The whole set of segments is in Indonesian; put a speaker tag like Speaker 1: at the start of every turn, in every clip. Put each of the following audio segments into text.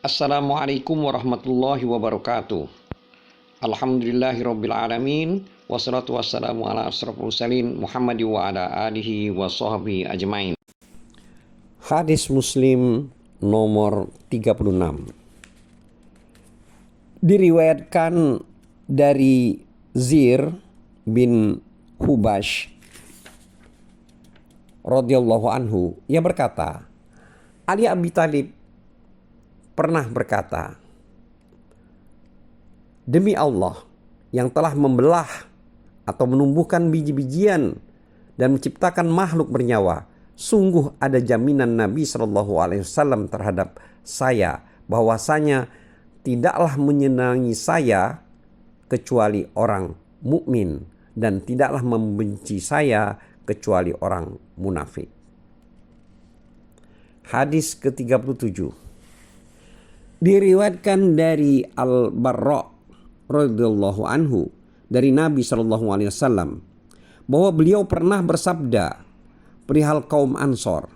Speaker 1: Assalamualaikum warahmatullahi wabarakatuh. Alhamdulillahirabbil alamin wassalatu wassalamu ala asrofil mursalin Muhammad wa ala alihi wa sahbihi ajmain. Hadis Muslim nomor 36. Diriwayatkan dari Zir bin Hubash radhiyallahu anhu, ia berkata, Ali Abi Thalib pernah berkata, demi Allah yang telah membelah atau menumbuhkan biji-bijian dan menciptakan makhluk bernyawa, sungguh ada jaminan Nabi SAW terhadap saya bahwasanya tidaklah menyenangi saya kecuali orang mukmin dan tidaklah membenci saya kecuali orang munafik. Hadis ke-37 diriwayatkan dari Al-Barra radhiyallahu anhu dari Nabi SAW bahwa beliau pernah bersabda perihal kaum Ansor,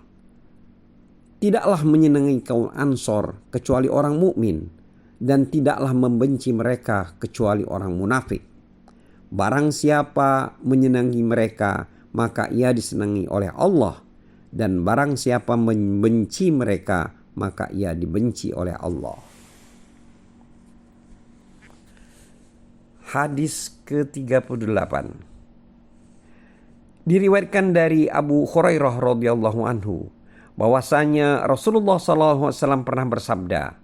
Speaker 1: tidaklah menyenangi kaum Ansor kecuali orang mukmin dan tidaklah membenci mereka kecuali orang munafik. Barang siapa menyenangi mereka maka ia disenangi oleh Allah, dan barang siapa membenci mereka maka ia dibenci oleh Allah. Hadis ke-38 diriwayatkan dari Abu Hurairah radhiyallahu anhu bahwasanya Rasulullah SAW pernah bersabda,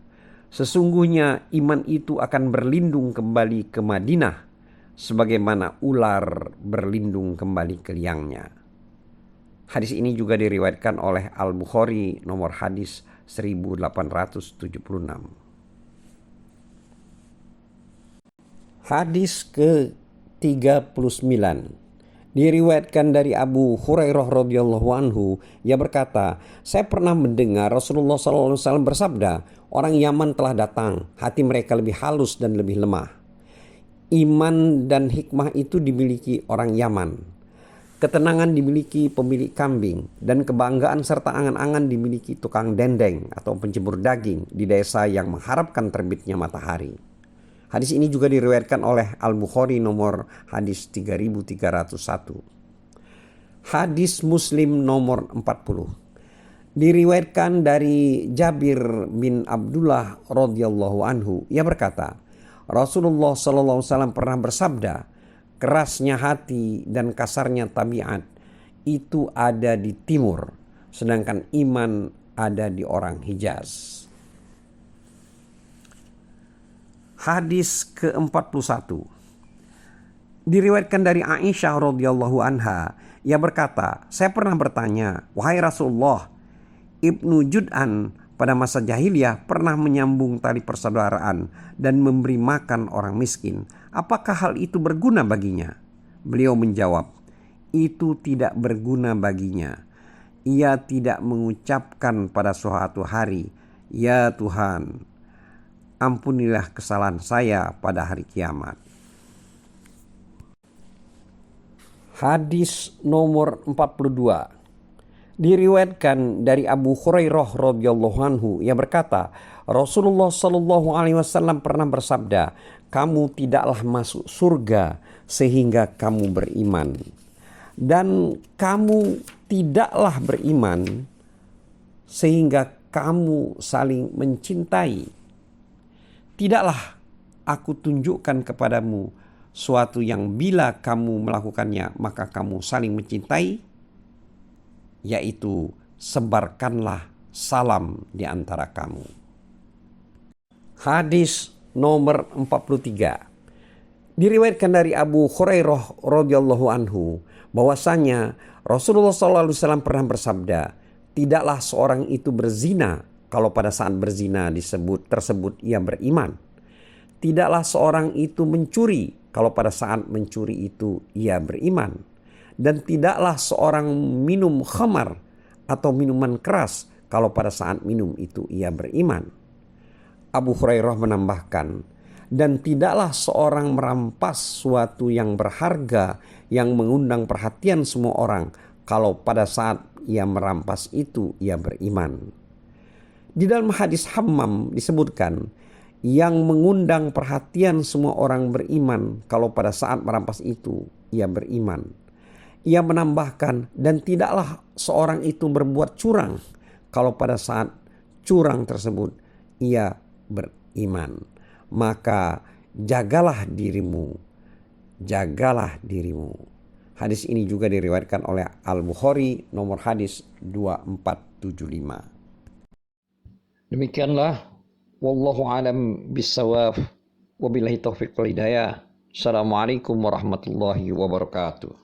Speaker 1: sesungguhnya iman itu akan berlindung kembali ke Madinah sebagaimana ular berlindung kembali ke liangnya. Hadis ini juga diriwayatkan oleh Al-Bukhari nomor hadis 1876. Hadis ke-39 diriwayatkan dari Abu Hurairah radhiyallahu anhu, ia berkata, saya pernah mendengar Rasulullah SAW bersabda, orang Yaman telah datang, hati mereka lebih halus dan lebih lemah. Iman dan hikmah itu dimiliki orang Yaman. Ketenangan dimiliki pemilik kambing, dan kebanggaan serta angan-angan dimiliki tukang dendeng atau penjemur daging di desa yang mengharapkan terbitnya matahari. Hadis ini juga diriwayatkan oleh Al-Bukhari nomor hadis 3301. Hadis Muslim nomor 40 diriwayatkan dari Jabir bin Abdullah radhiyallahu anhu, ia berkata, Rasulullah SAW pernah bersabda, kerasnya hati dan kasarnya tabiat itu ada di timur, sedangkan iman ada di orang Hijaz. Hadis ke-41 diriwayatkan dari Aisyah radhiyallahu anha, ia berkata, saya pernah bertanya, wahai Rasulullah, Ibnu Jud'an pada masa jahiliyah pernah menyambung tali persaudaraan dan memberi makan orang miskin. Apakah hal itu berguna baginya? Beliau menjawab, itu tidak berguna baginya. Ia tidak mengucapkan pada suatu hari, ya Tuhan, ampunilah kesalahan saya pada hari kiamat. Hadis nomor 42 diriwayatkan dari Abu Hurairah radhiyallahu anhu, ia berkata, Rasulullah SAW pernah bersabda, kamu tidaklah masuk surga sehingga kamu beriman, dan kamu tidaklah beriman sehingga kamu saling mencintai. Tidaklah aku tunjukkan kepadamu suatu yang bila kamu melakukannya maka kamu saling mencintai, yaitu sebarkanlah salam di antara kamu. Hadis nomor 43 diriwayatkan dari Abu Hurairah radhiyallahu anhu bahwasanya Rasulullah SAW pernah bersabda, tidaklah seorang itu berzina kalau pada saat berzina tersebut ia beriman. Tidaklah seorang itu mencuri kalau pada saat mencuri itu ia beriman. Dan tidaklah seorang minum khamar atau minuman keras kalau pada saat minum itu ia beriman. Abu Hurairah menambahkan, dan tidaklah seorang merampas suatu yang berharga yang mengundang perhatian semua orang kalau pada saat ia merampas itu ia beriman. Di dalam hadis Hammam disebutkan, yang mengundang perhatian semua orang beriman kalau pada saat merampas itu ia beriman. Ia menambahkan, dan tidaklah seorang itu berbuat curang kalau pada saat curang tersebut ia beriman. Maka jagalah dirimu, jagalah dirimu. Hadis ini juga diriwayatkan oleh Al-Bukhari nomor hadis 2475. Demikianlah, wallahu alam bisawab, wabillahi taufiq wal hidayah. Assalamualaikum warahmatullahi wabarakatuh.